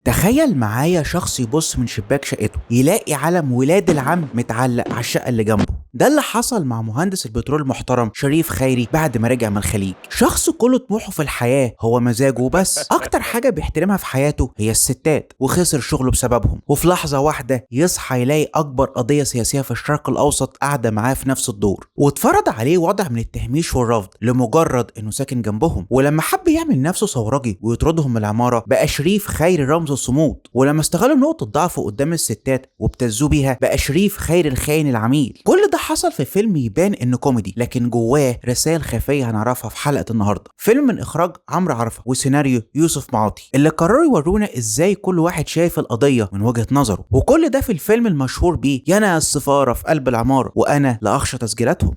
تخيل معايا شخص يبص من شباك شقته يلاقي علم ولاد العم متعلق على الشقة اللي جنبه. ده اللي حصل مع مهندس البترول المحترم شريف خيري بعد ما رجع من الخليج. شخص كل طموحه في الحياة هو مزاجه وبس. أكتر حاجة بيحترمها في حياته هي الستات، وخسر شغله بسببهم، وفي لحظة واحدة يصحى يلاقي أكبر قضية سياسية في الشرق الأوسط قاعدة معاه في نفس الدور، واتفرض عليه وضع من التهميش والرفض لمجرد إنه ساكن جنبهم. ولما حب يعمل نفسه ثورجي ويطردهم من العمارة بقى شريف خيري رمز الصمود. ولما استغلوا نقطة ضعفه قدام الستات وابتزوا بيها بقى شريف خيري الخاين العميل. كل ده حصل في فيلم يبان انه كوميدي لكن جواه رسائل خفية هنعرفها في حلقة النهاردة. فيلم من اخراج عمرو عرفة وسيناريو يوسف معاطي، اللي قرروا يورونا ازاي كل واحد شايف القضية من وجهة نظره. وكل ده في الفيلم المشهور بيه يانا السفارة في قلب العمارة وانا لا اخشى تسجيلاتهم.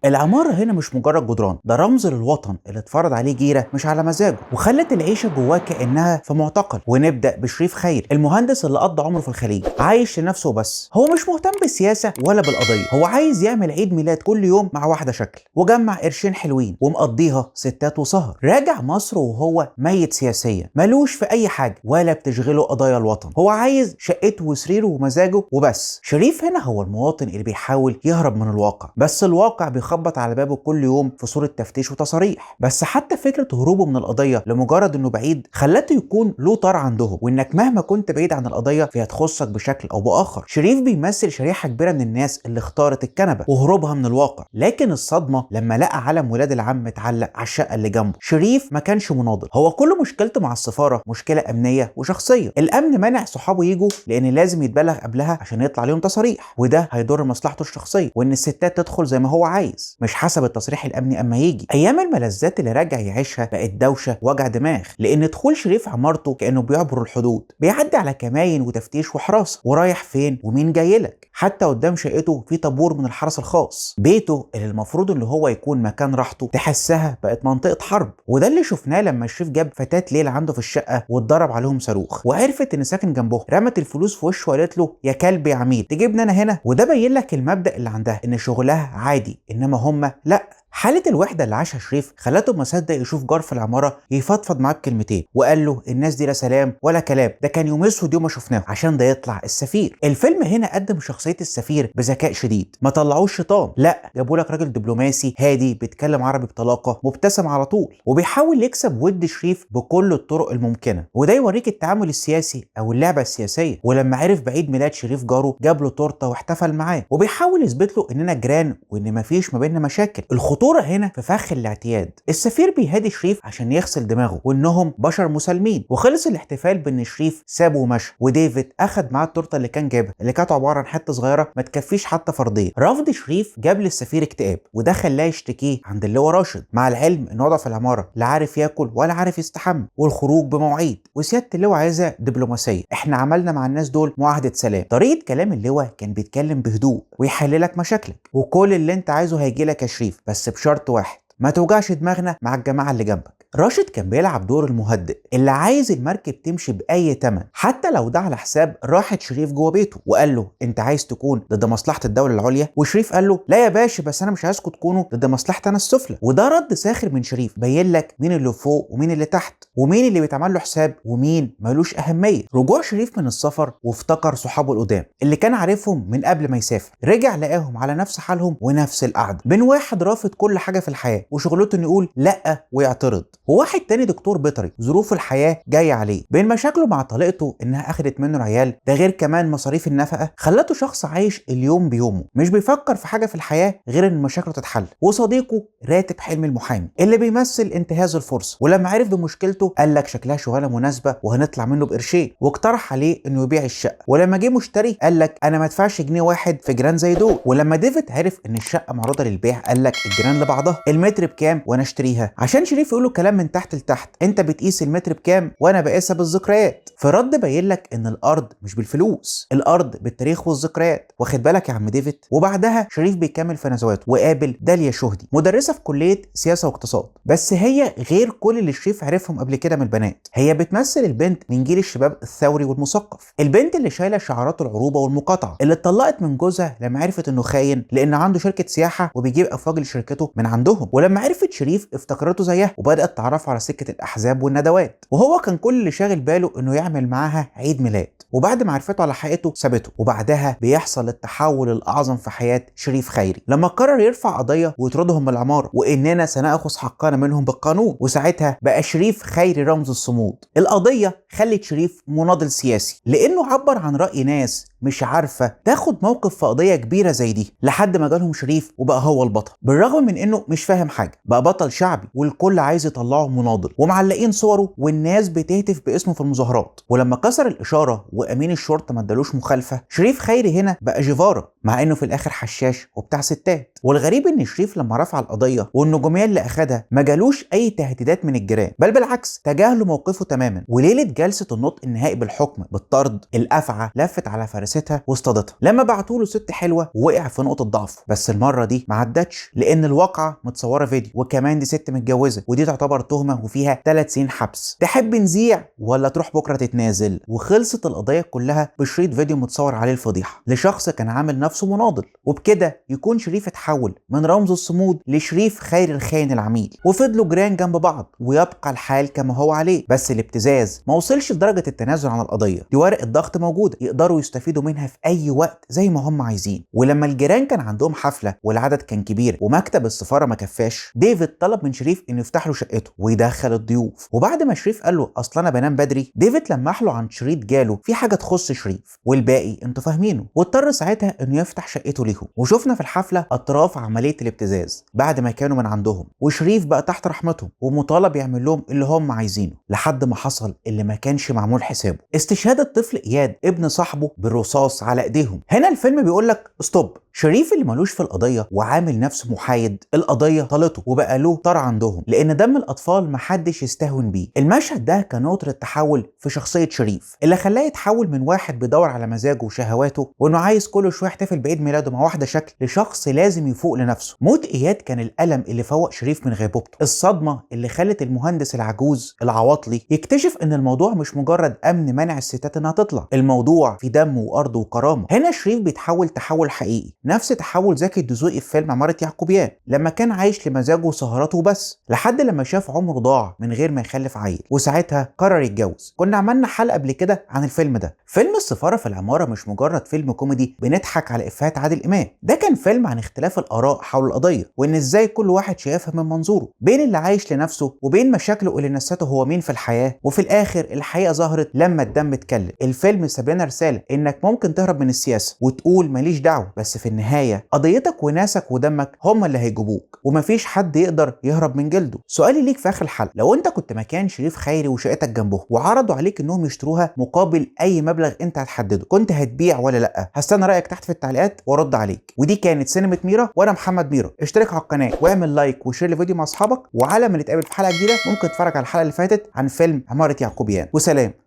العمارة هنا مش مجرد جدران، ده رمز للوطن اللي اتفرض عليه جيرة مش على مزاجه، وخلت العيشة جواه كأنها في معتقل. ونبدأ بشريف خيري، المهندس اللي قضى عمره في الخليج عايش لنفسه بس. هو مش مهتم بالسياسة ولا بالقضية، هو عايز يعمل عيد ميلاد كل يوم مع واحدة شكل، وجمع قرشين حلوين ومقضيها ستات وسهر. راجع مصر وهو ميت سياسيا، ملوش في أي حاجة ولا بتشغله قضايا الوطن. هو عايز شقته وسريره ومزاجه وبس. شريف هنا هو المواطن اللي بيحاول يهرب من الواقع، بس الواقع بيخبط على بابه كل يوم في صورة تفتيش وتصاريح. بس حتى فكرة هروبه من القضية لمجرد انه بعيد خلته يكون له طار عندهم، وانك مهما كنت بعيد عن القضية فهي تخصك بشكل او باخر. شريف بيمثل شريحة كبيرة من الناس اللي اختارت الكنبة وهروبها من الواقع. لكن الصدمة لما لقى علم ولاد العم متعلق على الشقة اللي جنبه. شريف ما كانش مناضل، هو كل مشكلته مع السفارة مشكلة امنية وشخصية. الامن منع صحابه يجوا لان لازم يتبلغ قبلها عشان يطلع لهم تصاريح، وده هيضر مصلحته الشخصية، وان الستات تدخل زي ما هو عايز مش حسب التصريح الامني. اما يجي ايام الملذات اللي راجع يعيشها بقت دوشه وجع دماغ، لان دخول شريف عمارته كانه بيعبر الحدود، بيعدي على كماين وتفتيش وحراسه، ورايح فين ومين جاي لك. حتى قدام شقته في طابور من الحرس الخاص. بيته اللي المفروض ان هو يكون مكان راحته تحسها بقت منطقه حرب. وده اللي شفناه لما شريف جاب فتاه ليل عنده في الشقه واتضرب عليهم صاروخ، وعرفت ان ساكن جنبه، رمت الفلوس في وشه وقالت له يا كلب يا عميل تجيبني انا هنا. وده بين لك المبدا اللي عندها، ان شغلها عادي انما هم لا. حالة الوحدة اللي عاشها شريف خلته ما صدق يشوف جار في العمارة يفضفض معاه بكلمتين، وقال له الناس دي لا سلام ولا كلام، ده كان يوم اسود يوم ما شفناه عشان ده يطلع السفير. الفيلم هنا قدم شخصية السفير بذكاء شديد، ما طلعوش شيطان، لا جابوا لك راجل دبلوماسي هادي بيتكلم عربي بطلاقة، مبتسم على طول، وبيحاول يكسب ود شريف بكل الطرق الممكنة. وده يوريك التعامل السياسي او اللعبة السياسية. ولما عرف بعيد ميلاد شريف جاره جاب له تورته واحتفل معاه، وبيحاول يثبت له اننا جيران وان مفيش ما بيننا مشاكل. الخطورة هنا في فخ الاعتياد. السفير بيهادي شريف عشان يغسل دماغه وانهم بشر مسالمين. وخلص الاحتفال بان شريف سابه ومشى، وديفيد اخد معاه التورته اللي كان جابها، اللي كانت عباره عن حته صغيره ما تكفيش حتى فرديه. رفض شريف جاب للسفير اكتئاب، وده خلاه يشتكيه عند اللواء راشد، مع العلم ان وضع في العماره لا عارف ياكل ولا عارف يستحمى، والخروج بمواعيد. وسياده اللواء عايزه دبلوماسيه، احنا عملنا مع الناس دول معاهده سلام. طريقه كلام اللواء كان بيتكلم بهدوء ويحللك مشاكلك، وكل اللي انت عايزه هيجيلك يا شريف، بس بشرط واحد، ما توجعش دماغنا مع الجماعة اللي جنبك. راشد كان بيلعب دور المهدئ اللي عايز المركب تمشي بأي تمن، حتى لو ده على حساب راحة شريف جوه بيته. وقال له انت عايز تكون ضد مصلحة الدولة العليا؟ وشريف قال له لا يا باشا، بس انا مش عايزكم تكونوا ضد مصلحتي انا السفلى. وده رد ساخر من شريف بين لك مين اللي فوق ومين اللي تحت، ومين اللي بيتعمل له حساب ومين ملوش أهمية. رجوع شريف من السفر وافتكر صحابه القدام اللي كان عارفهم من قبل ما يسافر، رجع لقاهم على نفس حالهم ونفس القعدة، بين واحد رافض كل حاجة في الحياة وشغلته انه يقول لا ويعترض، وواحد تاني دكتور بيطري ظروف الحياه جايه عليه، بين مشاكله مع طليقته انها اخدت منه العيال، ده غير كمان مصاريف النفقه خلته شخص عايش اليوم بيومه، مش بيفكر في حاجه في الحياه غير ان مشاكله تتحل. وصديقه راتب حلمي المحامي اللي بيمثل انتهاز الفرصه، ولما عرف بمشكلته قال لك شكلها شغلانه مناسبه وهنطلع منه بقرشين، واقترح عليه انه يبيع الشقه. ولما جه مشتري قال لك انا ما ادفعش جنيه واحد في جيران زي دول. ولما ديفيد عرف ان الشقه معروضه للبيع قال لك الجيران لبعضها، المتر بكام وانا اشتريها. عشان شريف يقول له كلام من تحت لتحت، انت بتقيس المتر بكام وانا بقيسها بالذكريات. في رد باين لك ان الارض مش بالفلوس، الارض بالتاريخ والذكريات، واخد بالك يا عم ديفيد؟ وبعدها شريف بيكمل في نزواته وقابل داليا شهدي، مدرسه في كليه سياسه واقتصاد، بس هي غير كل اللي شريف عرفهم قبل كده من البنات. هي بتمثل البنت من جيل الشباب الثوري والمثقف، البنت اللي شايله شعارات العروبه والمقاطعه، اللي اتطلقت من جوزها لما عرفت انه خاين لان عنده شركه سياحه وبيجيب افواج لشركته من عندهم، ولما عرفت شريف افتكرته زيها وبدات تعرفه على سكه الاحزاب والندوات، وهو كان كل اللي شاغل باله انه يعمل معاها عيد ميلاد. وبعد ما عرفته على حقيقته سابته، وبعدها بيحصل التحول الاعظم في حياه شريف خيري لما قرر يرفع قضيه ويطردهم من العماره، واننا سناخذ حقنا منهم بالقانون. وساعتها بقى شريف خيري رمز الصمود. القضيه خلت شريف مناضل سياسي لانه عبر عن راي ناس مش عارفه تاخد موقف في قضيه كبيره زي دي، لحد ما جالهم شريف وبقى هو البطل، بالرغم من انه مش فاهم حاجه، بقى بطل شعبي والكل عايز يطلعه مناضل، ومعلقين صوره والناس بتهتف باسمه في المظاهرات. ولما كسر الاشاره وامين الشرطه ما ادالوش مخالفه، شريف خيري هنا بقى جيفارا، مع انه في الاخر حشاش وبتاع ستات. والغريب ان شريف لما رفع القضيه والنجوميه اللي اخدها ما جالوش اي تهديدات من الجيران، بل بالعكس تجاهلوا موقفه تماما. وليله جلسه النطق النهائي بالحكم بالطرد، الافعى لفت على فرستها واصطادتها لما بعتوا له ست حلوه ووقع في نقطه ضعف، بس المره دي ما عدتش لان الواقعه متصوره فيديو، وكمان دي ست متجوزه، ودي تعتبر تهمه وفيها 3 سنين حبس. تحب نذيع ولا تروح بكره تتنازل؟ وخلصت القضيه كلها بشريط فيديو متصور عليه الفضيحه لشخص كان عامل نفسه مناضل. وبكده يكون شريف اتحول من رمز الصمود لشريف خيري الخاين العميل، وفضلوا جيران جنب بعض، ويبقى الحال كما هو عليه. بس الابتزاز ما وصلش لدرجه التنازل عن القضيه دي، ورقه ضغط موجوده يقدروا يستفيدوا منها في اي وقت زي ما هم عايزين. ولما الجيران كان عندهم حفله والعدد كان كبير ومكتب السفاره ما كفاش، ديفيد طلب من شريف انه يفتح له شقته ويدخل الضيوف. وبعد ما شريف قال له اصل انا بنام بدري، ديفيد لمح له عن شريط جاله في حاجه تخص شريف، والباقي انتوا فاهمينه. واضطر ساعتها انه يفتح شقته ليهم. وشفنا في الحفله اطراف عمليه الابتزاز بعد ما كانوا من عندهم، وشريف بقى تحت رحمتهم ومطالب يعمل لهم اللي هم عايزينه، لحد ما حصل اللي ما كانش معمول حسابه، استشهاد الطفل اياد ابن صاحبه بالرصاص على ايديهم. هنا الفيلم بيقول لك ستوب، شريف اللي ملوش في القضيه وعامل نفسه محايد، القضيه طالته وبقى له طار عندهم، لان دم الاطفال محدش يستهون بيه. المشهد ده كان نقطه التحول في شخصيه شريف، اللي خلاه يتحول من واحد بيدور على مزاجه وشهواته وانه عايز كل شويه يحتفل بعيد ميلاده مع واحده شكل، لشخص لازم يفوق لنفسه. موت اياد كان الالم اللي فوق شريف من غيبوبته، الصدمه اللي خلت المهندس العجوز العواطلي يكتشف ان الموضوع مش مجرد امن منع الستات انها تطلع، الموضوع في دم وارض وكرامه. هنا شريف بيتحول تحول حقيقي، نفس تحول زكي الدسوقي في فيلم عمارة يعقوبيان لما كان عايش لمزاجه وسهراته بس، لحد لما شاف عمره ضاع من غير ما يخلف عيل، وساعتها قرر يتجوز. كنا عملنا حلقه قبل كده عن الفيلم ده. فيلم السفاره في العماره مش مجرد فيلم كوميدي بنضحك على افيهات عادل امام، ده كان فيلم عن اختلاف الاراء حول القضيه، وان ازاي كل واحد شايفها من منظوره، بين اللي عايش لنفسه وبين مشاكله اللي نسته هو مين في الحياه. وفي الاخر الحقيقه ظهرت لما الدم اتكلم. الفيلم ساب لنا رساله انك ممكن تهرب من السياسه وتقول ماليش دعوه، بس في النهايه قضيتك وناسك ودمك هم اللي هيجيبوك، ومفيش حد يقدر يهرب من جلده. سؤالي ليك في اخر الحلقه، لو انت كنت مكان شريف خيري وشقتك جنبه وعرضوا عليك انهم يشتروها مقابل اي مبلغ انت هتحدده، كنت هتبيع ولا لا؟ هستنى رايك تحت في التعليقات وارد عليك. ودي كانت سينما ميرا وانا محمد ميرا. اشترك على القناه واعمل لايك وشير الفيديو مع اصحابك، وعلى ما نتقابل في حلقه جديده ممكن تتفرج على الحلقه اللي فاتت عن فيلم عماره يعقوبيان. وسلام.